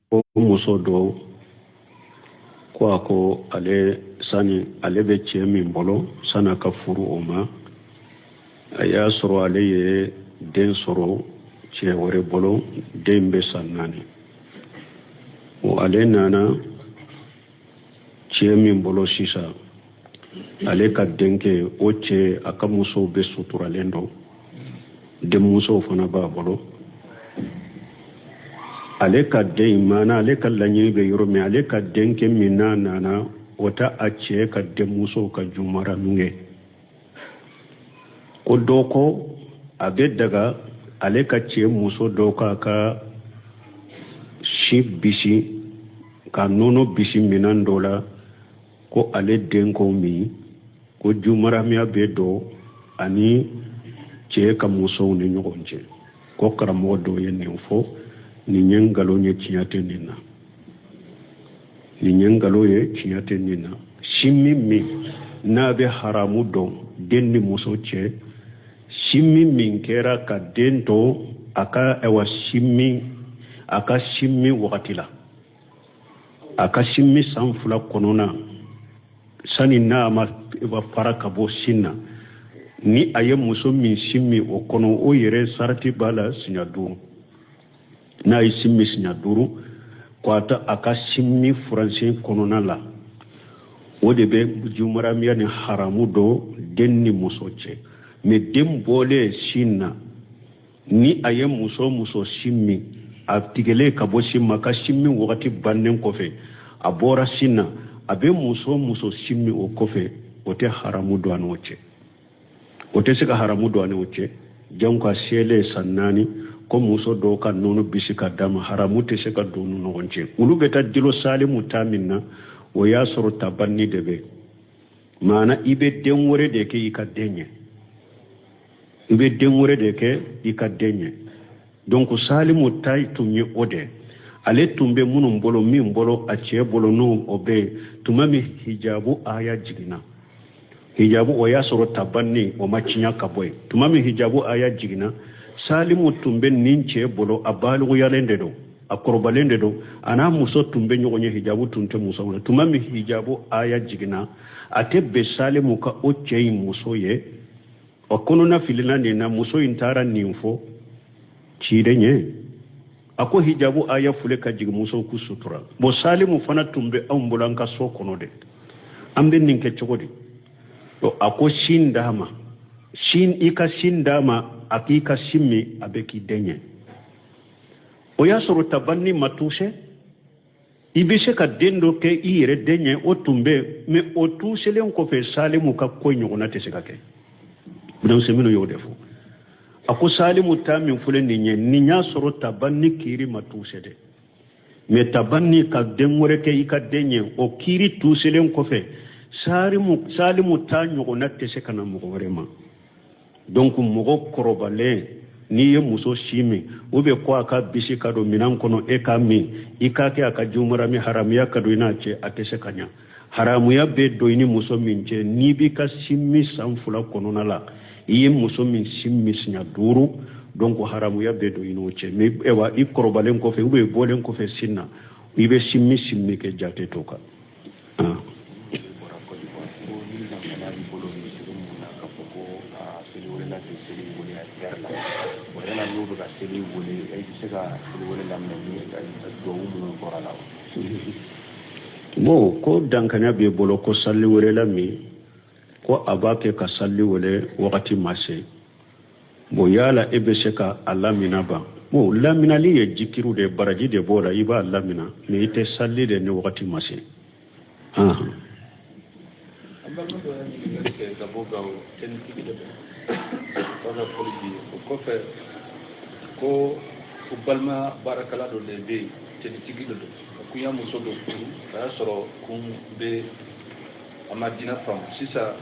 ko muso do ko ako ale sani ale be cɛ min bolo sana ka furu o ma a y'a sɔrɔ ale ye den sɔrɔ cɛ wɛrɛ bolo den bɛ san 4 o ale nana cɛ min bolo sisan ale ka denkɛ o cɛ a ka musow bɛ suturalen don denmusow fana b'a bolo ale ka den mana ale ka laɲini bɛ yɔrɔ min ale ka denkɛ min nana o ta a cɛ ka denmusow ka jumara nunge ko dɔ ko a bɛ daga ale ka cɛ muso dɔ ka si bisi ka nɔnɔ bisi minan dɔ la ko ale denko min ko jumaramiya bɛ dɔ ani cɛ ka musow ni ɲɔgɔn cɛ ko karamɔgɔ dɔ ye nin fɔ nin ye ngalon ye tiɲɛ tɛ nin na nin ye ngalon ye tiɲɛ tɛ nin na si min n'a bɛ haramu dɔn den ni muso cɛ si min kɛra ka den to a ka si min wagati la a ka si min san 2 kɔnɔna sani n'a ma fara ka bɔ sin na ni a ye muso min si min o kɔnɔ o yɛrɛ sarati b'a la siɲɛ 5 n'a ye si min siɲɛ 5 ko a ka si min furansen kɔnɔna la o de bɛ jumaramiya ni haramu dɔ den ni muso cɛ mais den bɔlen sin na ni a ye muso si min a tigɛlen ka bɔ sin ma ka si min wagati bannen kɔfɛ a bɔra sin na a bɛ muso si min o kɔfɛ o tɛ haramu don a n'o cɛ o tɛ se ka haramu don a n'o cɛ jango ka sele san 4 ko muso dɔw ka nɔnɔ bisi ka d'a ma haramu tɛ se ka don u ni ɲɔgɔn cɛ olu bɛ taa dilo salimu ta min na o y'a sɔrɔ tabanni de bɛ maana i bɛ den wɛrɛ de kɛ i ka den ɲɛ i bɛ den wɛrɛ de kɛ i ka den ɲɛ donc salimu ta tun ye o de ale tun bɛ minnu bolo min bolo a cɛ bolo n'o o bɛ tuma min hijabu aya jiginna hijabu o y'a sɔrɔ tabanni o ma ciɲa ka bɔ yen tuma min hijabu aya jiginna salimu tun bɛ nin cɛ bolo a baluguyalen de don a kɔrɔbalen de don a n'a muso tun bɛ ɲɔgɔn ye hijabu tun tɛ muso kɔnɔ tuma min hijabu aya jiginna a tɛ bɛn salimu ka o cɛ in muso ye o kɔnɔna filila nin na muso in taara nin fɔ ciden ye a ko hijabu aya fule ka jigin muso ku sutura bon salimu fana tun bɛ anw bolo an ka so kɔnɔ de an bɛ nin kɛ cogo di a ko sin d'a ma i ka sin d'a ma a k'i ka sin min a bɛ k'i den ye o y'a sɔrɔ tabanni ma touché i bɛ se ka den dɔ kɛ i yɛrɛ den ye o tun bɛ mais o touchelen kɔfɛ salimu ka ko ɲɔgɔnna tɛ se ka kɛ donc c'est minnu y'o de fɔ a ko salimu ta min filɛ nin ye nin y'a sɔrɔ tabanni kiiri ma touché dɛ mais tabanni ka den wɛrɛ kɛ i ka den ye o kiiri touchelen kɔfɛ salimu ta ɲɔgɔnna tɛ se ka na mɔgɔ wɛrɛ ma donc mɔgɔ kɔrɔbalen n'i ye muso si min ou bien ko a ka bisi ka don minan kɔnɔ e ka min i k'a kɛ a ka jumarami haramuya ka don i n'a cɛ a tɛ se ka ɲa haramuya bɛ don i ni muso min cɛ n'i b'i ka si min san 2 kɔnɔna la i ye muso min si min siɲɛ 5 donc haramuya bɛ don i n'o cɛ mais i kɔrɔbalen kɔfɛ ou bien i bɔlen kɔfɛ sin na i bɛ si min kɛ jate to kan bon ko dankanya b'i bolo ko sali wɛrɛ la min ko a b'a kɛ ka sali wɛrɛ wagati ma se bon yala e bɛ se ka a lamina ban bon laminali ye jikiru de baraji de b'o la i b'a lamina mais i tɛ sali de ni wagati ma se ko balima baarakɛla dɔ de bɛ yen cɛnitigi de don kunya muso dɔ furu a y'a sɔrɔ kun bɛ a ma diinɛ faamu sisan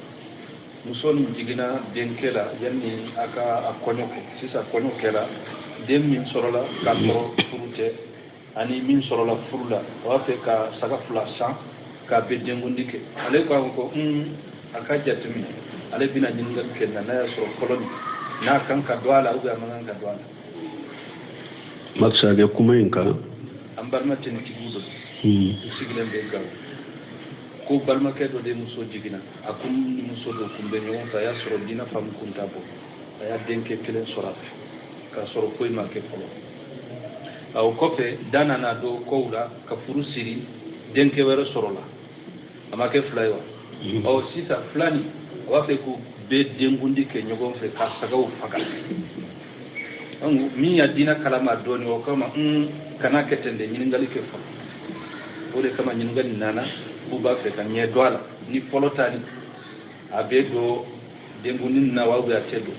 muso nin jiginna denkɛ la yanni a ka a kɔɲɔ kɛ sisan kɔɲɔ kɛra den min sɔrɔla k'a sɔrɔ furu tɛ ani min sɔrɔla furu la o b'a fɛ ka saga 2 san k'a bɛ denkundi kɛ ale ko a ka jateminɛ ale bɛna ɲininkali kɛ n'a y'a sɔrɔ fɔlɔ n'a kan ka don a la ou bien a man kan ka don a la Maksudnya kuma in kan a ambarma ten tigudo sigilen be gaw ko balma ke do de muso jigina akum ni muso do kumbe nyon ta ya soro dina fam kunta bo ya denke kelen sorat ka soro koy ma ke folo aw kofe dana na do kowla ka furu siri denke wero sorola ama ke flywa o sisa flani wa fe ku be dengundi ke nyogon fe ka sagaw faga angu mi ya dina kalama doni o kama kana ketende nyingali ke fa o de kama nyingali nana ku ba fe kan nye doala ni folotani abe do dengundi na wa ga tedo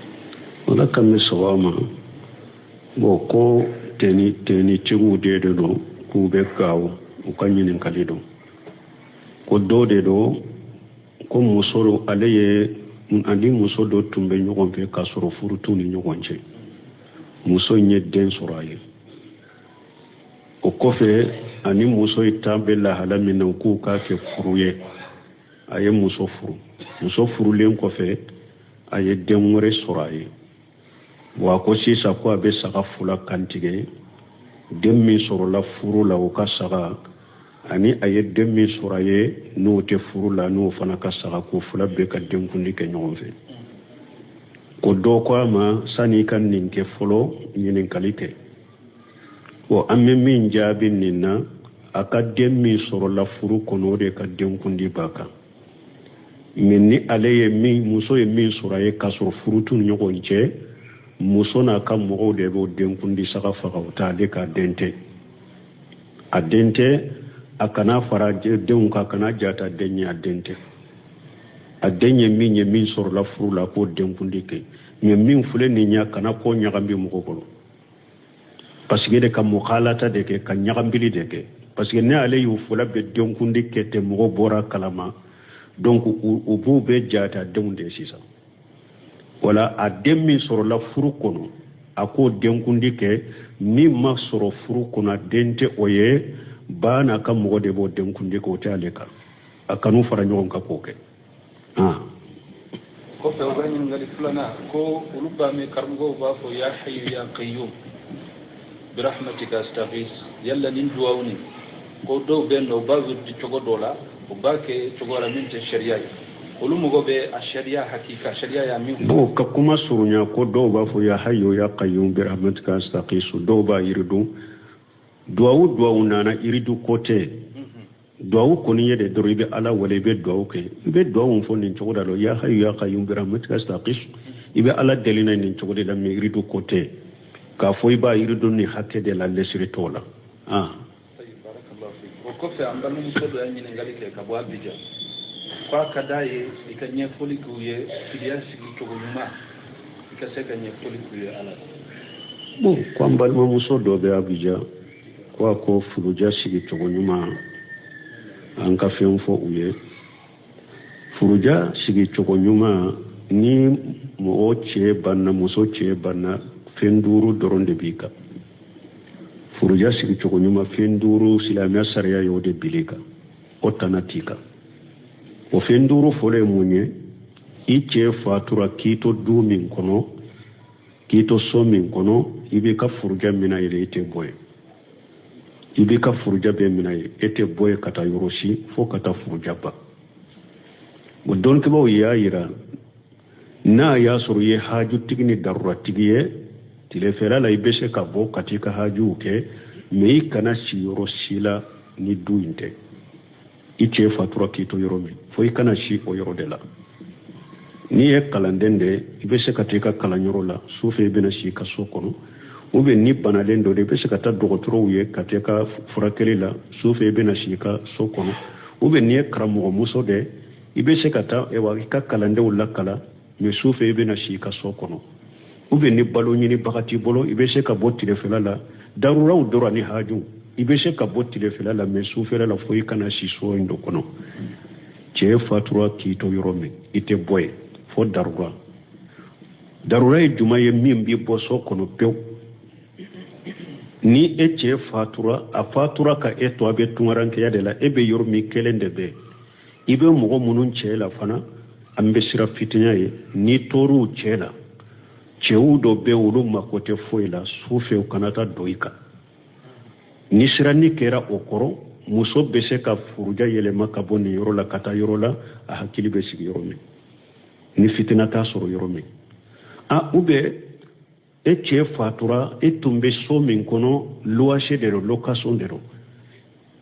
wala kam sawama bo ko teni tingu de do ku be kawo o kan nyingali do ko do de do ko musoro aleye andi muso do tumbe nyogon fe ka soro furutu ni nyogon che muso nye den soraye o kofe ani muso itambe la halami na ku ka ke furuye aye muso furu len kofe aye den wore soraye wa ko sisa ko abe saka fula kantige den mi soro la furu la o ka saka ani aye den mi soraye no te furu la no fana ka saka ko fula be ka den kundi ke nyonfe ko do ko ma sani kan ninke folo nyinin kalite o amme min jabi ninna aka den mi soro la furu kono de ka den kundi baka minni aleye min muso ye min soraye ka soro furu tun nyogon che muso na ka mo de bo den kundi saka faka uta de ka dente adente akana fara den ka kana jata denya dente adenye min ye min soro la furu la ko den kundi ke nye min fule ni nya kana ko nyagambi mo ko parce que de kam mukhalata de ke kan nyagambili de ke parce que ne ale yu fula be den kundi ke te mo bora kalama donc u bu be jata de sisa wala a den min soro la furu kono ako den kundi ke ni ma soro furu kono dente oye bana kam mo de bo den kundi ko ta le ka akanu fara nyon ka ko ke ko fe wani ngali fulana ko uluba me karmugo ba fo ya hayyu ya qayyum bi rahmatika astaghis yalla nin duwawni ko do benno ba wurdi cogo dola o ba ke cogora min te sharia ulumugo be a sharia hakika sharia ya min bo ka kuma surunya ko do ba fo ya hayyu ya qayyum bi rahmatika astaghis do ba yiridu duwawu nana iridu kote duwawu koni yede doro ibe ala wala ibe duwawu ke ibe duwawu fo nin cogo dalo ya hayyu ya qayyum bi rahmatika astaghis ibe ala delina nin cogo de la me iridu kote ka fo iba iridu ni hakke de la lesiri tola barakallahu fik ko fe amba no so do nyine ngali ke ka bo abija kwa kadaye ikanye foli kuye filiasi cogo nyuma ikaseka nye foli kuye ala bo kwamba muso do be abija kwa ko furuja sigi cogo nyuma an ka fen fo uye furuja sigi cogo nyuma ni mo che banna muso che banna fenduru doronde bika furuja sigi cogo nyuma fenduru silamia sariya yode bilika otanatika o fenduru fole munye iche fatura kito du min kono kito so min kono ibe ka furuja mina ile ite boy ibe ka furuja be mina ite boy kata yoroshi fo kata furuja ba o don ke bo ya ira na ya suru ye haju tigni darura tigiye tile fera la ibe se ka bo katika haju ke me kana shi yoroshi la ni duinte iche fatura kito yoromi fo kana shi o yorodela ni e kalandende ibe se katika kalanyoro la sufe bena shi ka sokono ube ni banalendo de be se kata dogotoro ye katika furakeli la sufe bena shi ka sokono ube ni kramo muso de ibe se kata e wa ka kalande wala kala me sufe bena shi ka sokono ube ni balo nyini bakati bolo ibe se ka botile felala darura udora ni haju ibe se ka botile felala me sufe la fo kana shi so ndo kono che fatura kito yoromi ite boy fo darura e juma ye mimbi boso kono pew ni eche fatura a fatura ka eto abe tungaranke ya de la ebe yoromi kelende be ibe mogo munun chela fana ambe sira fitinya ye ni toru chela cheu do be ulu makote foila sufe ukanata doika ni siranni kɛra o kɔrɔ muso bɛ se ka furuja yɛlɛma ka bɔ nin yɔrɔ la ka taa yɔrɔ la a hakili bɛ sigi yɔrɔ min ni fitina t'a sɔrɔ yɔrɔ min ou bien e cɛ fatura e tun bɛ so min kɔnɔ loyer de don location de don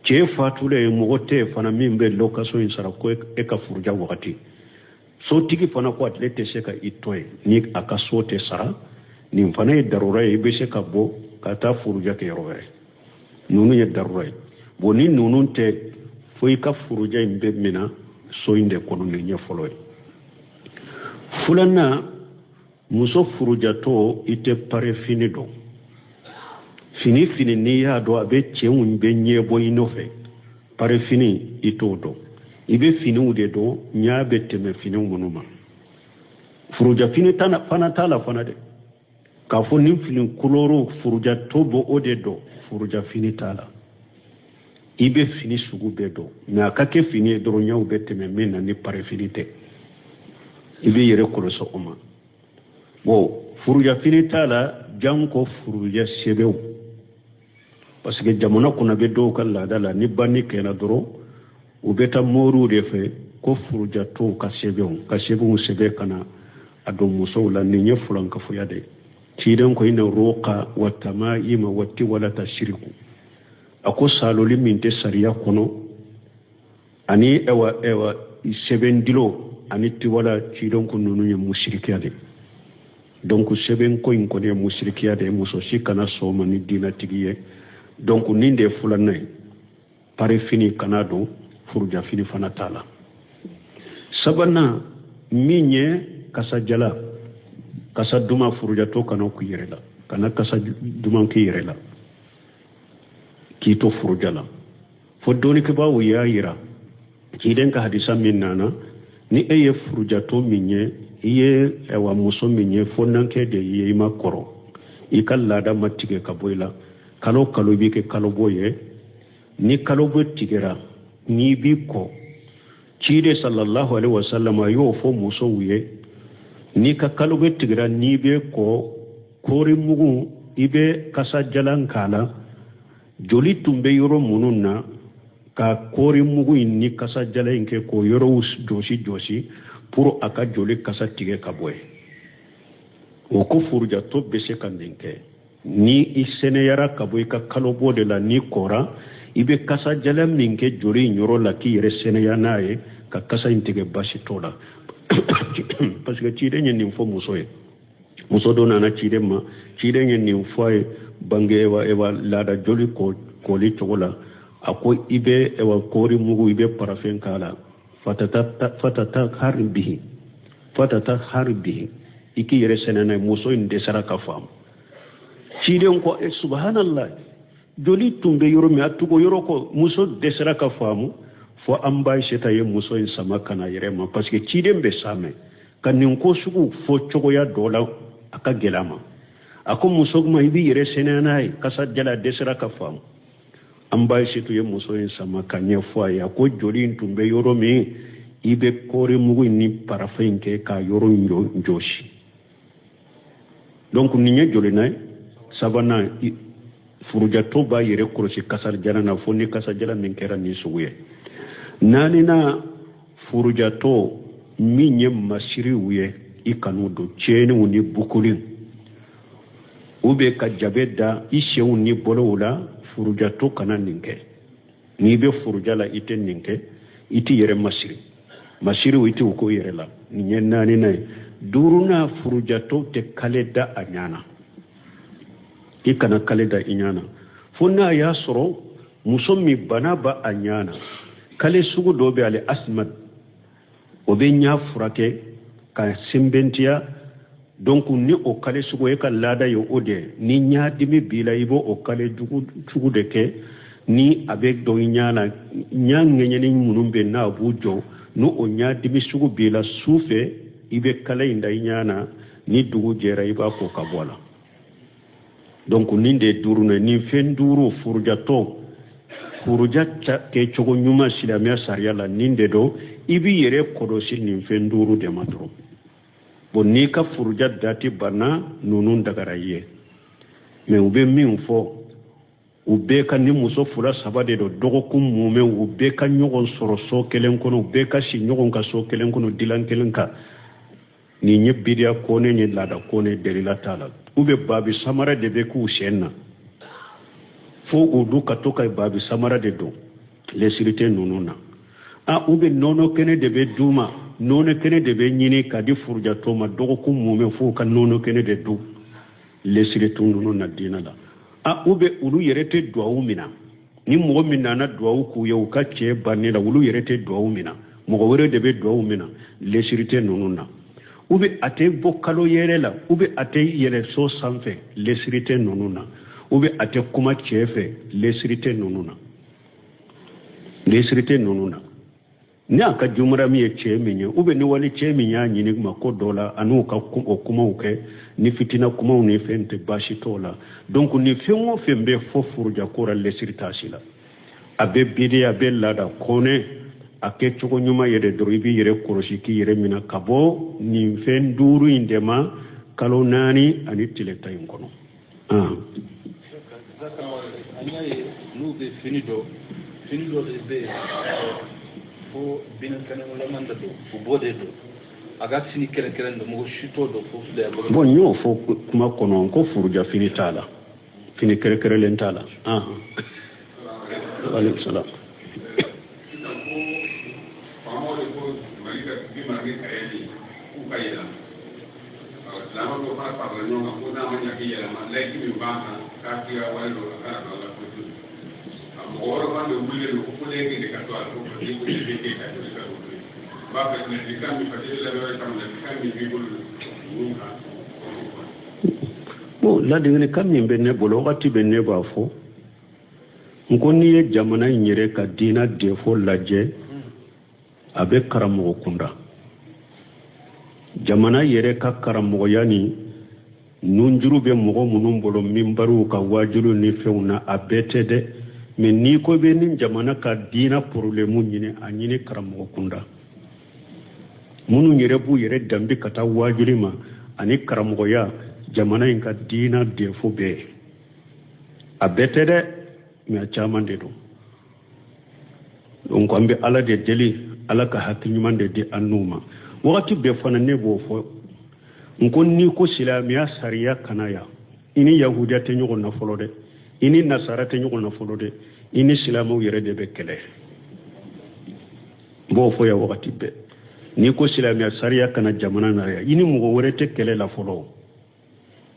cɛ fatulen mɔgɔ tɛ fana min bɛ location in sara ko e ka furuja wagati sotigi fana ko ale tɛ se ka i to yen ni a ka so tɛ sara nin fana ye darura ye i bɛ se ka bɔ ka taa furuja kɛ yɔrɔ wɛrɛ ninnu ye darura ye bon ni ninnu tɛ fo i ka furuja in bɛ minɛ so in de kɔnɔ nin ɲɛ fɔlɔ ye filanan muso furujatɔ i tɛ pare fini dɔn fini n'i y'a dɔn a bɛ cɛw bɛ ɲɛbɔ i nɔfɛ pare fini i t'o dɔn i bɛ finiw de dɔn ɲa bɛ tɛmɛ finiw minnu ma furuja fini fana t'a la fana dɛ k'a fɔ ni fini koloro furujatɔ bɔ o de dɔn furuja fini t'a la i bɛ fini sugu bɛɛ dɔn mɛ a ka kɛ fini ye dɔrɔn ɲaw bɛ tɛmɛ min na ni pare fini tɛ i bɛ yɛrɛ kɔlɔsi o ma bon furuja fini t'a la janko furuja sɛbɛnw parce que jamana kɔnɔ bɛ dɔw ka laada la ni banni kɛra dɔrɔn u bɛ taa moriw de fɛ ko furujatɔw ka sɛbɛnw sɛbɛn ka na a don musow la nin ye fulankafoya de ciden ko ina roqa wa tamaima wa tiwalata shirku a ko saloli min tɛ sariya kɔnɔ ani ewa sɛbɛn dilo ani tiwala ciden ko ninnu ye musirikiya de donc sɛbɛn ko in kɔni ye musirikiya de muso si kana sɔn ni diinatigi ye donc nin de ye filanan ye pare fini kana don furuja fini fana t'a la sabanan min ye kasajala kasa duman furujatɔ kana ku yɛrɛ la kana kasa duman k'i yɛrɛ la k'i to furuja la fo dɔɔnikɛbaaw y'a yira ciden ka hadisa min nana ni e ye furujatɔ min ye i ye muso min ye fo nankɛ de ye i ma kɔrɔ i ka laada ma tigɛ ka bɔ i la kalo kalo i b'i kɛ kalobɔ ye ni kalobɔ tigɛra n'i b'i kɔ ciden sallallahu alaihi wasallam a y'o fɔ musow ye n'i ka kalobɔ tigɛra n'i bɛ kɔ kɔɔri mugu i bɛ kasajalan k'a la joli tun bɛ yɔrɔ minnu na ka kɔɔri mugu in ni kasajalan in kɛ k'o yɔrɔw jɔsi pour a ka joli kasa tigɛ ka bɔ yen o ko furujatɔ bɛ se ka nin kɛ ni i sɛnɛyara ka bɔ i ka kalobɔ de la n'i kɔra i bɛ kasajalan min kɛ joli in yɔrɔ la k'i yɛrɛ sɛnɛya n'a ye ka kasa in tigɛ basi t'o la parce que ciden ye nin fɔ muso ye muso dɔ nana ciden ma ciden ye nin fɔ a ye bange ewa laada joli kɔli cogo la a ko i bɛ kɔɔri mugu i bɛ parafɛn k'a la fatata hari bihi i k'i yɛrɛ sɛnɛ n'a ye muso in dɛsɛra ka faamu ciden ko subhanallah joli tun bɛ yɔrɔ min a tugu yɔrɔ kɔ muso dɛsɛra ka faamu fo an b'a seta ye muso in sama ka na yɛrɛ ma parce que ciden bɛ sa mɛ ka nin ko sugu fɔ cogoya dɔ la a ka gɛlɛ a ma a ko muso ma i b'i yɛrɛ sɛnɛ n'a ye kasa jala dɛsɛra ka faamu an b'a setu ye muso in sama ka ɲɛ fɔ a ye a ko joli in tun bɛ yɔrɔ min i bɛ kɔɔri mugu ni parafɛn in kɛ k'a yɔrɔ in jɔsi donc nin ye joli na ye sabanan furujatɔ b'a yɛrɛ kɔlɔsi kasajalan na fo ni kasajalan min kɛra nin sugu ye naaninan furujatɔ min ye masiriw ye i kan'u don tiɲɛniw ni bukuliw ou bien ka jabe da i senw ni bɔlɔw la furujatɔ kana nin kɛ n'i bɛ furuja la i tɛ nin kɛ i t'i yɛrɛ masiriw i t'u ko yɛrɛ la nin ye naaninan ye duurunan furujatɔ tɛ kale da a ɲana i kana kale da i ɲana fo n'a y'a sɔrɔ muso min bana ba a ɲana kale sugu dɔ bɛ ale asma o bɛ ɲa furakɛ ka sɛnbɛntiya donc ni o kale sugu e ka laada ye o de ni ɲa dimi b'i la i b'o o kale jugu de kɛ ni a bɛ dɔn i ɲa la ɲa ŋɛɲɛni minnu bɛ n'a b'u jɔ ni o ɲa dimi sugu b'i la su fɛ i bɛ kala in da i ɲa na ni dugu jɛra i b'a ko ka bɔ a la donc nin de ye duurunan nin fɛn duuru furujatɔ furuja kɛ cogo ɲuman silamɛya sariya la nin de don i b'i yɛrɛ kɔlɔsi nin fɛn duuru de ma dɔrɔn bon n'i ka furuja dati banna ninnu dagara i ye mais u bɛ min fɔ u bɛɛ ka ni muso fula saba de don dɔgɔkun mumɛ u bɛɛ ka ɲɔgɔn sɔrɔ so kelen kɔnɔ u bɛɛ ka si ɲɔgɔn ka so kelen kɔnɔ dilan kelen kan nin ye bidiya kone ni laada kone delila t'a la u bɛ baabi samara de bɛ k'u sen na fo u du ka to ka baabi samara de don lesirite ninnu na u bɛ nɔnɔ kɛnɛ de bɛ d'u ma nɔnɔ kɛnɛ de bɛ ɲini ka di furujatɔ ma dɔgɔkun mumɛ fo ka nɔnɔ kɛnɛ de dun lesirite ninnu na diinɛ la u bɛ olu yɛrɛ tɛ duwawu minna ni mɔgɔ min nana duwawu k'u ye u ka cɛ bannen la olu yɛrɛ tɛ duwawu minna mɔgɔ wɛrɛ de bɛ duwawu minna lesirite ninnu na u bɛ a tɛ bɔ kalo yɛrɛ la u bɛ a tɛ yɛlɛ so sanfɛ lesirite ninnu na u bɛ a tɛ kuma cɛ fɛ lesirite ninnu na lesirite ninnu na ni a ka jumara min ye cɛ min ye u bɛ ni wali cɛ min y'a ɲini ma ko dɔ la an'u ka o kumaw kɛ ni fitina kumaw ni fɛn tɛ baasi t'o la donc ni fɛn o fɛn bɛ fɔ furujako la lesiri t'a si la a bɛ bidi a bɛ laada kɔnɛ a kɛ cogo ɲuman yɛrɛ dɔrɔn i b'i yɛrɛ kɔlɔsi k'i yɛrɛ minɛ ka bɔ nin fɛn duuru in de ma kalo 4 ani tile 10 in kɔnɔ an y'a ye n'u bɛ fini dɔ de bɛ yen fo binakɛnɛlaman de don u b'o de don a ka fini kɛrɛnkɛrɛn don mɔgɔ si t'o dɔn fo filɛ bon n y'o fɔ kuma kɔnɔ ko furuja fini t'a la fini kɛrɛnkɛrɛnlen t'a la waaleykum salaam ladingini kan min bɛ ne bolo wagati bɛ ne b'a fɔ n ko n'i ye jamana in yɛrɛ ka diina defo lajɛ a bɛ karamɔgɔ kunda jamana yɛrɛ ka karamɔgɔya ni nunjuru bɛ mɔgɔ minnu bolo minbariw ka wajilu ni fɛnw na a bɛɛ tɛ dɛ mais n'i ko bɛ ni jamana ka diina problème ɲini a ɲini karamɔgɔ kunda minnu yɛrɛ b'u yɛrɛ danbe ka taa wajuli ma ani karamɔgɔya jamana in ka diina defo bɛɛ a bɛɛ tɛ dɛ mais a caman de don donc an bɛ ala de deli ala ka hakili ɲuman de di an n'u ma wagati bɛɛ fana ne b'o fɔ n ko n'i ko silamɛya sariya kana ya i ni yahudiya tɛ ɲɔgɔn na fɔlɔ dɛ i ni nasara tɛ ɲɔgɔn na fɔlɔ dɛ i ni silamɛw yɛrɛ de bɛ kɛlɛ n b'o fɔ ya wagati bɛɛ n'i ko silamɛya sariya kana jamana na ya i ni mɔgɔ wɛrɛ tɛ kɛlɛ la fɔlɔ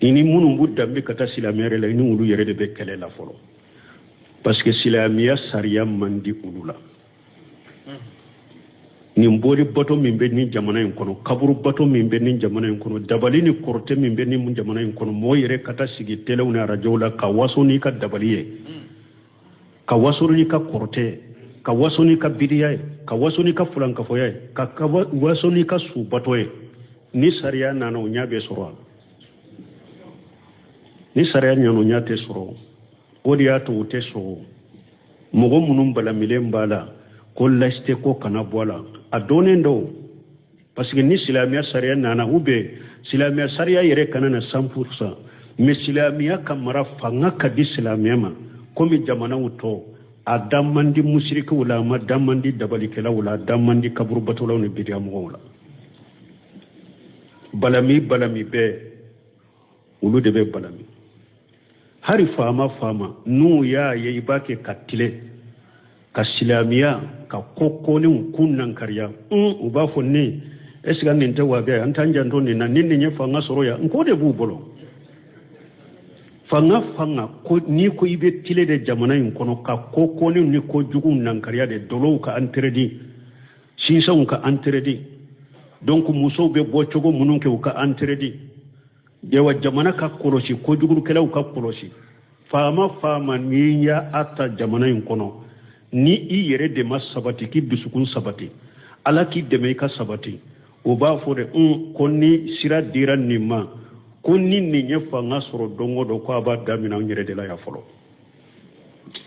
i ni minnu b'u danbe ka taa silamɛya yɛrɛ la i ni olu yɛrɛ de bɛ kɛlɛ la fɔlɔ parce que silamɛya sariya man di olu la nin bori bato min bɛ ni jamana in kɔnɔ kaburu bato min bɛ ni jamana in kɔnɔ dabali ni kɔrɔtɛ min bɛ ni jamana in kɔnɔ mɔgɔ yɛrɛ ka taa sigi tɛlɛw ni arajow la ka waso n'i ka dabali ye ka waso n'i ka kɔrɔtɛ ye ka waso n'i ka bidiya ye ka waso n'i ka fulankafɔya ye ka waso n'i ka su bato ye ni sariya nana o ɲa bɛ sɔrɔ a ni sariya ɲana o ɲa tɛ sɔrɔ o de y'a to o tɛ sɔrɔ mɔgɔ minnu balamilen b'a la ko laïcité ko kana bɔ a la a dɔnnen do parce que ni silamɛya sariya nana ou bien silamɛya sariya yɛrɛ kana na 100% mais silamɛya ka mara fanga ka di silamɛya ma komi jamanaw tɔ a da man di musirikiw la a ma da man di dabalikɛlaw la a da man di kaburubatolaw ni bidiyamɔgɔw la balami bɛɛ olu de bɛ balami hari faama n'u y'a ye i b'a kɛ ka tile ka silamɛya ka kokolenw kun nankariya u b'a fɔ ne est-ce que nin tɛ waga an t'an janto nin na ni nin ye fanga sɔrɔ ya n ko de b'u bolo fanga ko ni ko i bɛ tile de jamana in kɔnɔ ka kokolenw ni kojuguw nankariya de dɔlɔw ka entraîner sinsanw ka entraîner donc musow bɛ bɔ cogo minnu kɛ u ka entraîner yawa jamana ka kɔlɔsi kojugukɛlaw ka kɔlɔsi faama ni y'a ta jamana in kɔnɔ ni i yɛrɛ de ma sabati k'i dusukun sabati ala k'i dɛmɛ i ka sabati o b'a fɔ de ko ni sira dira nin ma ko ni nin ye fanga sɔrɔ don o don ko a b'a daminɛ an yɛrɛ de la ya fɔlɔ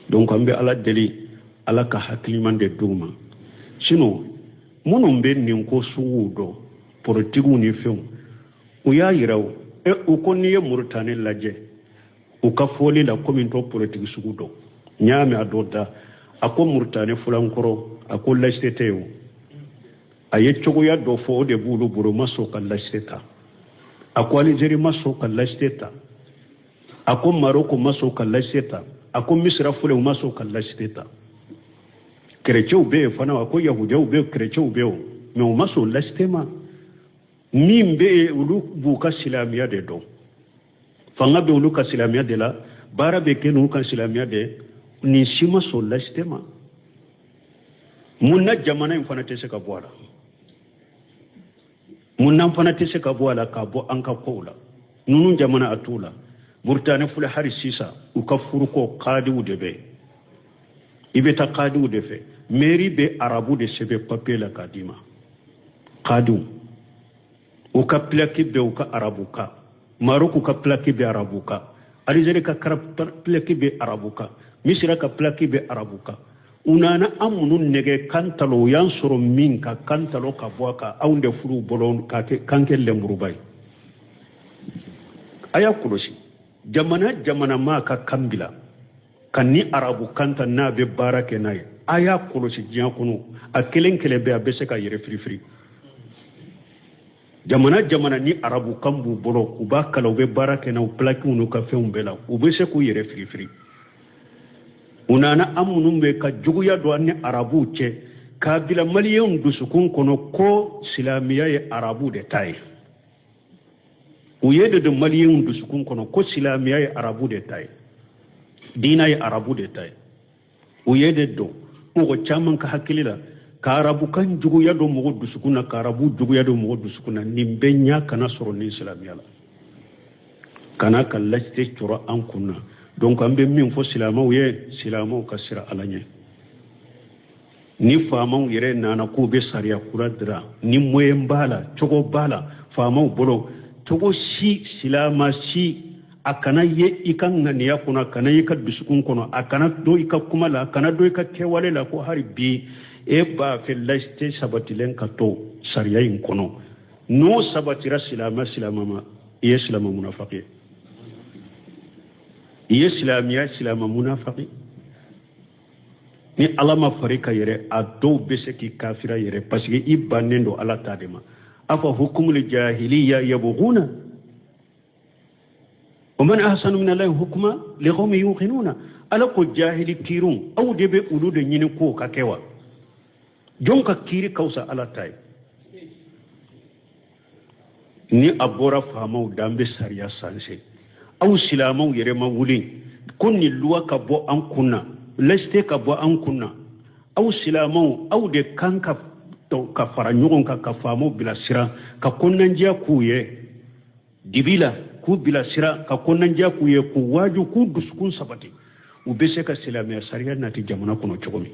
donc an bɛ ala deli ala ka hakiliman de d'u ma sinon minnu bɛ nin ko suguw dɔn politigiw ni fɛnw u y'a yira u ko n'i ye Muritani lajɛ uka foli la komin to politique sugu do nyame adoda ako murtane fulankoro ako lastete aye chogoya do fo de bulu buru maso kan lasteta ako Algeria maso kan lasteta ako Morocco maso kan lasteta ako Misra fule maso kan lasteta chrétien be fana ako yahudiya be chrétien be me o maso lastema nimbe ulu buka silamiya de do fanga be ulu ka silamiya de la bara be kenu kan silamiya de ni sima so lastema munna jamana in fana tese ka boala munna fana tese ka boala ka bo an ka kola nunu jamana atula murtane fule hari sisa u ka furuko qadi de be ibeta qadi de fe mairie be arabu de sebe papier la kadima qadi u ka plaki be u ka arabuka Maroc ka plaki be arabuka Algeria ka plaki be arabuka Misra ka plaki be arabuka unana amunu nege kantalo yansoro minka kantalo ka boaka aunde furu bolon ka kanke lemburubay aya kulosi jamana ma ka kambila kanni arabu kanta na be barake nay aya kulosi jiankunu a kelen kele be abese ka yere free jamana ni arabu kambu bolo kuba kala be barake na plaki unu ka feumbela ubese ku yere free unana amunum be ka juguya do ne arabu che kabila maliyon dusukun kono ko silamiya ye arabu de tay uyede de maliyon dusukun kono ko silamiya ye arabu de tay dina ye arabu de tay uyede do ko chaman ka hakilila ka arabu kan juguya do mo dusukuna ka arabu juguya do mo dusukuna nimbenya kana soro ni silamiya la kana kallaste chura an kunna donc ambe min fo silamaw ye silamaw ka sira alanye ni famaw yere nana ko be sariya kuradra ni moyen bala chogo bala famaw bolo chogo si silama si akana ye ikan ngani ya kuna kana ye ka bisukun kono akana do ika kumala akana do ika kewale la ko hari bi e ba fe leste sabatilen ka to sariya in kono no sabatira silama ma ye silama munafaqi islama munafaqi ni alama farika yere ado bese ki kafira yere parce que ibanendo ala tadema afa hukumul jahiliya yabghuna ومن أحسن من الله حكما لقوم يوقنون ala ko jahili kirun aw de be ulu de nyini ko ka kewa jonka kiri kausa ala tay ni abora famaw dambe sariya sanse aw silamaw yere ma wulin kunni luwa ka bo an kunna leste ka bo an kunna aw silamaw aw de kanka to ka fara nyogon ka famaw bila sira ka konnanjiya kuye dibila ku bila sira ka konnanjiya kuye ku waju ku duskun sabati ubese ka silamiya sariya nati jamana kuno chogomi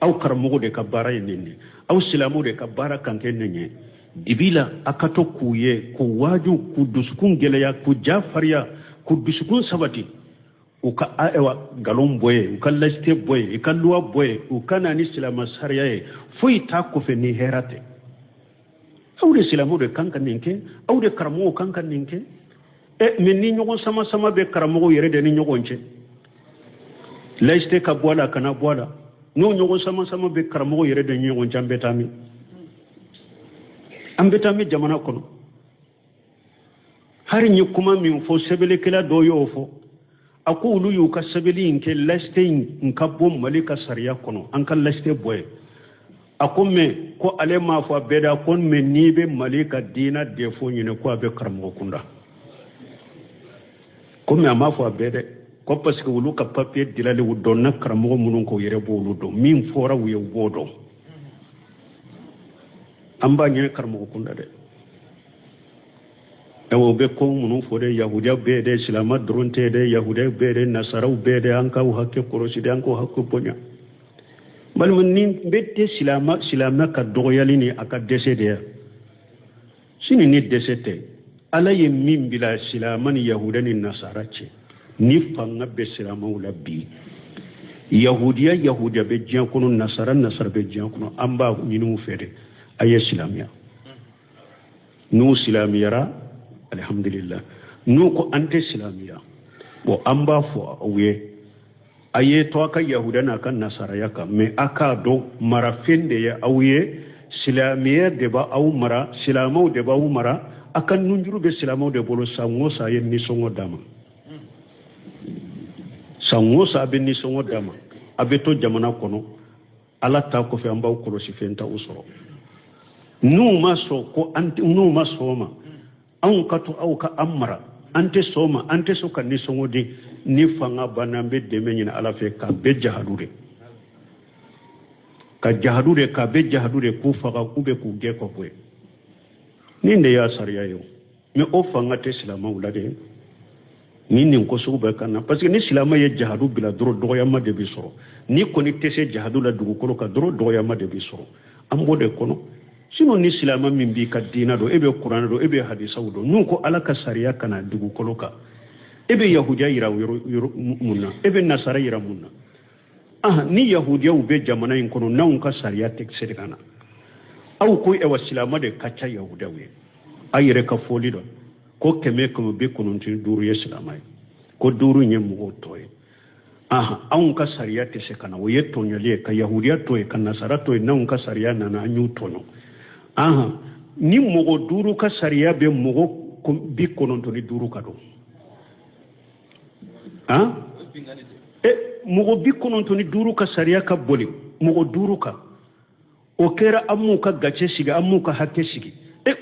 aw karmogo de ka bara yenni aw silamo de ka bara kanke nenye dibila akato kuye ku waju ku duskun geleya ku jafariya ku duskun sabati uka aewa galon boye uka leste boye uka luwa boye uka nani silama sariya ye foi ta ko fe ni herate aw de silamo de kankan ninke aw de karmogo kankan ninke min ni ñogon sama be karamogo yere de ni ñogon ce leste ka bola kana bola no ñogon sama be karamogo yere de ñogon ce ambetami jamana kono hari ñi kuma min fo sebele kila do yo fo akulu yu ka sebeli inke leste nka bom malika sariya kono an ka leste boye akome ko ale ma fo beda kon men ni be malika dina de fo ñine ko be karamogo kunda comme ama fo abede ko parce que wulu ka papier dilale wu don na karamo munun ko yere bo wulu do min fora wu yew bodo amba nyene karamo ko ndade ewo be ko munun fo de yahudiya be de islama dronte de yahudiya be de nasaraw be de anka wu hakke korosi de anko hakko ponya bal mun ni bette islama ka dogoyalini aka décédé sini ni décédé ala ye min bila silaman yahudani nasara ce ni fanga be silamaw la bi yahudiya be jiyan kono nasara be jiyan kono an b'a ɲiniw fɛ de a ye silamiya n'u silamiyara alhamdulillah nu ko ante silamiya bo amba fo awye aye to aka yahuda na kan nasara yaka me aka do mara fende ya awye silamiya de ba aw mara silamau de ba aw mara akan nunjuru be silamau de bolo sango sa yen ni songo dama sango sa be ni songo dama abeto jamana kono ala ta ko fe amba ko si fenta usoro nu maso ko anti nu maso ma an kato au ka amara ante soma ante so kan ni songo di ni fanga banambe de menyina ala fe ka be jahadude ka be jahadude ku faga ku be ku ge ko boy ni nde ya sariya yo me o fanga te silama ulade ni nin ko so be kana parce que ni silama ye jahadu bila doro do ya ma de bi soro ni ko ni tese jahadu la dugu ko ka doro do ya ma de bi soro ambo de kono sino ni silama min bi ka dina do ebe qur'an do ebe hadisa do nun ko ala ka sariya kana dugu koloka ebe yahudiya yira munna ebe nasara yira munna ni yahudiya ube jamana in kono nan ka sariya tek sedikana aw ko e wasilama de kacha yahudiya we ayire ka foli do ko keme ko be kono tin duru ya silama ko duru nyem go toy an ka sariya te sekana wo yetto nyale ka yahudiya toy kan nasara toy nan ka sariya nana anyu tono ni mogo duru ka sariya be mogo bi kononto ni duru ka do mogo bi kononto ni duru ka sariya ka boli mogo duru ka o kera amu ka gace siga amu ka hakke sigi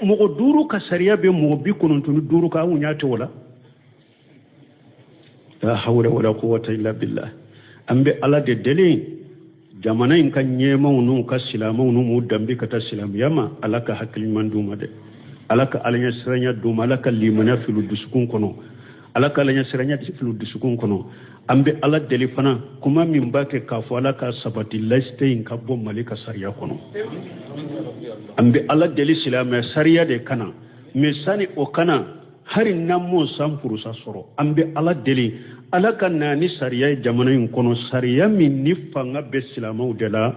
mogo duru ka sariya be mogo bi kononto ni duru ka amu nyate wala la hawla wala quwwata illa billah ambe ala de dele jamana in kan nyema unu ka silama unu mu dambi kata silam yama alaka hakil manduma de alaka alanya siranya duma alaka limana filu dusukun kono alaka alanya siranya filu dusukun kono ambe ala deli fana kuma min bake kafu alaka sabati leste in kabbo malika sariya kono ambe ala deli silama sariya de kana mesani o kana hari nammo sampuru sa soro ambe ala deli alaka nani sariya jamana in kono sariya min ni fanga be silamaw de la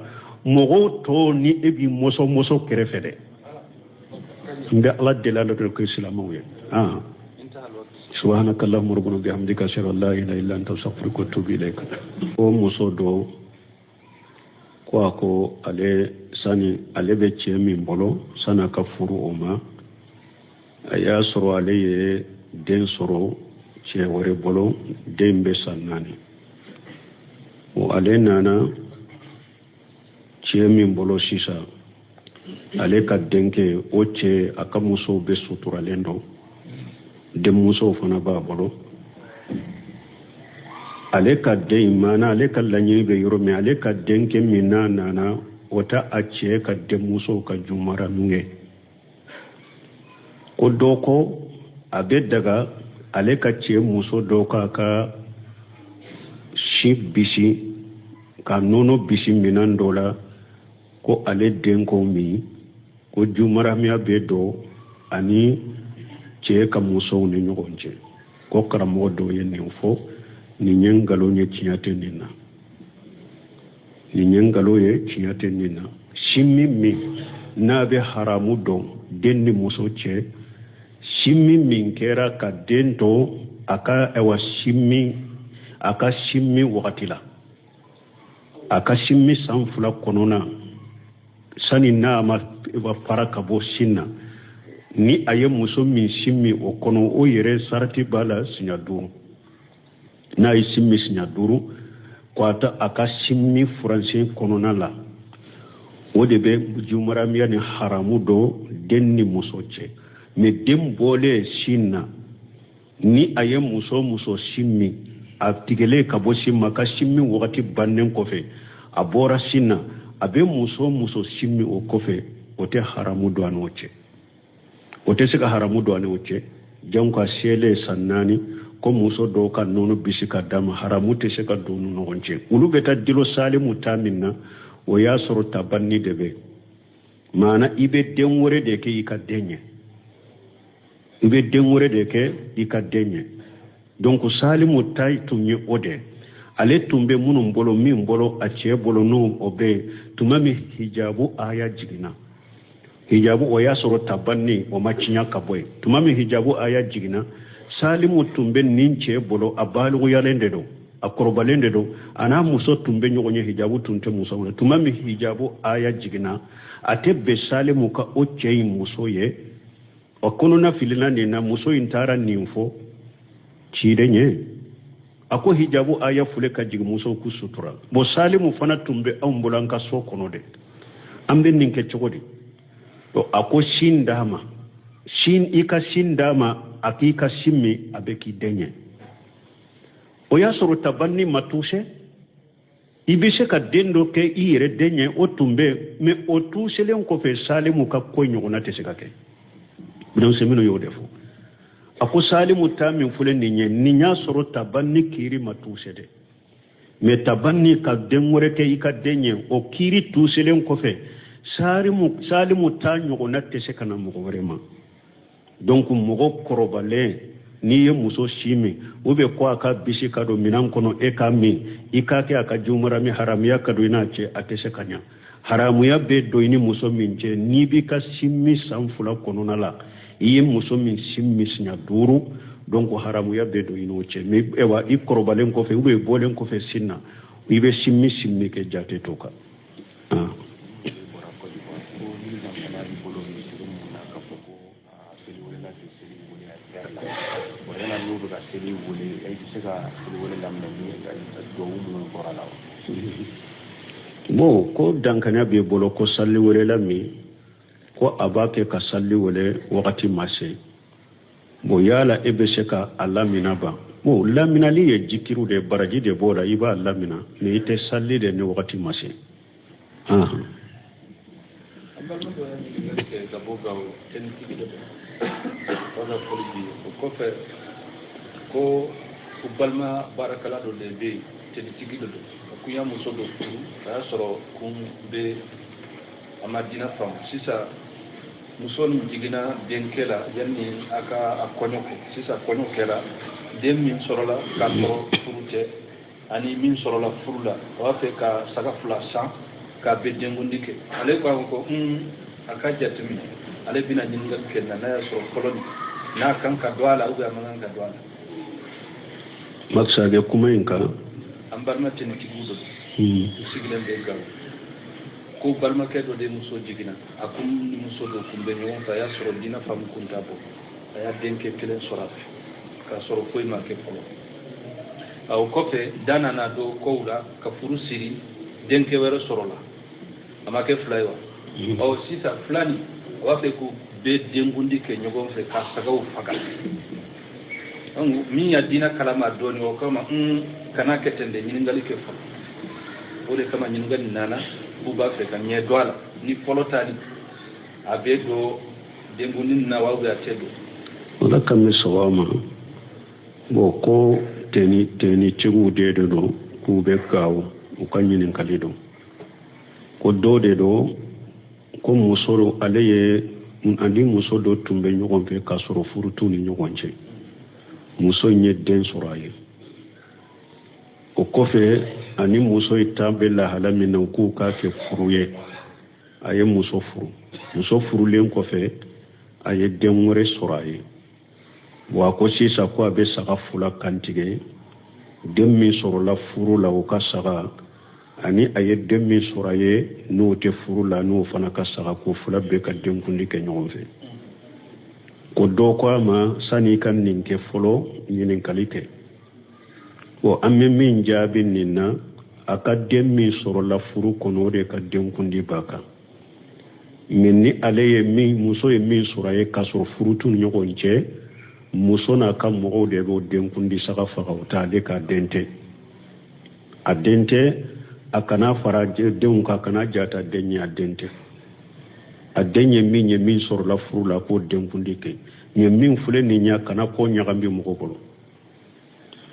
mogo to ni ebi moso kerefede mbe ala dela la ko silamaw ye subhanaka allahumma rabbana bihamdika ashhadu an la ilaha illa anta astaghfiruka wa atubu ilaik o moso do ko ale sani ale be che min bolo sana ka furu o ma aya soro ale ye den soro che wore bolo dembe sannani o ale nana che min bolo sisa ale ka denke o che aka muso be sutura lendo de muso fana ba bolo ale ka den mana ale ka lanyi be yoro me ale ka denke minna nana wata a che ka de muso ka jumara nunge ko doko abe daga ale ka ce muso doka ka shi bisi ka nono bisi minan dola ko ale denko mi ko jumara mi abe do ani ce ka muso ni nyogonje ko karamo do yen fo ni nyengalo nye chiate nina ni nyengalo ye chiate nina shimmi mi na be haramu do denni muso ce shimmi min kera ka dento aka ewa shimmi wakati la aka shimmi sanfula konona sani na ma fara ka bo sinna ni aye muso min shimmi o kono o yere sarati bala sinya duru na yi shimmi sinya duru kwata aka shimmi furansi konona la o de be jumara miya ni haramu do denni muso ce me dem bole sinna ni aye muso simmi a tigele ka bo simma ka simmi wakati bannen kofe a bora sinna abe muso simmi o kofe o te haramu do an woce o te sika haramu do an woce janka sele sannani ko muso do ka nono bisika dama haramu te sika do no wonce ulu beta dilo salimu taminna o ya soro tabanni debe mana ibe den wore de ke ika denye ibe den wore de ke ika denye donc salimu tay tumye ode ale tumbe munum bolo min bolo a ce bolo no obe tumami hijabu aya jigina hijabu o ya soro tabanni o macinya kaboy tumami hijabu aya jigina salimu tumbe ninche bolo abalu yalende do akorobalende do ana muso tumbe nyogonye hijabu tunte muso wala tumami hijabu aya jigina atebe salimu ka oche muso ye okono na filina ni na muso intara ninfo chidenye ako hijabu aya fule ka jigi muso ku sutura bo salimu fana tumbe ambulanka so kono de ambe ninke chogodi to ako shindama shin ika shindama akika shimmi abeki denye oya soro tabanni matuse ibise ka dendo ke ire denye otumbe me otuse len ko fe salimu ka ko nyogona tesekake bidan semino yo defo ako salimu tamin fulen ninya soro tabanni kiri matuse de me tabanni ka denwore ke ika denye o kiri tuselen ko fe salimu ta nyogona tesekana mo vraiment donc mogo korobale ni ye muso shimi ube kwa aka bisi kado minan kono eka mi ikake aka jumara mi haramiya kado ina che atese kanya haramuya be do ini muso minche ni bi ka shimi sanfula kono nala iye muso min shimi sinya duru donc haramuya be do ino che mi ewa i korobale ko fe ube bolen ko fe sinna ibe shimi ke jate toka bo ko dankanya be bolo ko salli wele lami ko abake ka salli wele wakati mase bo yala ebe seka alamina ba bo lamina li ye jikiru de baraji de bola iba lamina ne ite salli de ne wakati mase ko ubalma barakala do de be te tigi do kuya muso do furu ya soro kum be amadina fam sisa muso ni jigina denkela yanni aka akonyo sisa konyo kela dem min sorola ka soro furute ani min sorola furula wa fe ka saga fula san ka be dengundike ale ko aka jatumi ale bina nyinga kenna na ya soro koloni na kan ka dwala uga manan ka dwala maksa de kuma inka ambarma tin ki gudo siglen be gal ko balma ke do de muso jigina akum ni muso do kumbe ni wonta ya soro dina fam kunta bo aya denke kelen soraf ka soro koy ma ke ko aw kofe dana na do kowla ka furu siri denke wero sorola amake flywa aw sita flani wafe ko be dengundi ke nyogon fe ka sagaw faga min ya dina kalama doni o kama kana ketende nyiningali ke fa o de kama nyiningali nana buba fe kan nye doala ni polotani abedo dengundi na wawu ya tedo wala kame sawama bo ko teni chigu de do ku be kawo o kan nyininkali do ko do de do ko musoro aleye andi muso do tumbe nyogon fe ka soro furutu ni nyogon che muso nye den soraye o kofe ani muso itambe la halamina ku ka ke furuye aye muso furu len kofe aye den wore soraye wa ko sisa ko abe saka fula kantige den mi sorola furu la o ka saka ani aye den mi soraye no te furu la no fana ka saka ko fula be ka den kundi ke nyon fe ko do ko ma sani kan ninke folo nyinin kalite o amme min jabi ninna aka dem mi soro la furu kono de ka dem kundi baka minni aleye mi muso e min soro ye kasoro furu tun nyogon che muso na kam mo de go dem kundi saka faka uta de ka dente adente akana faraje dem ka kana jata denya dente adenye min soro la furu la ko denkundi ke min fule ni nya kana ko nyagambi mo ko bolo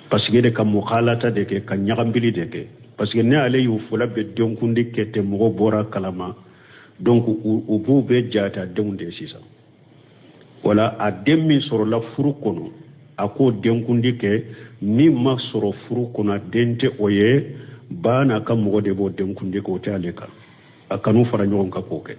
parce que de kam mukhalata de ke kan nyagambili de ke parce que ne ale yu fula be denkundi ke te mo bora kalama donc u bu be jata denkunde sisa wala adem min soro la furu kono ako denkundi ke mi ma soro furu kono dente oye bana kam mo de bo denkundi ko taleka akanu fara nyon ka ko ke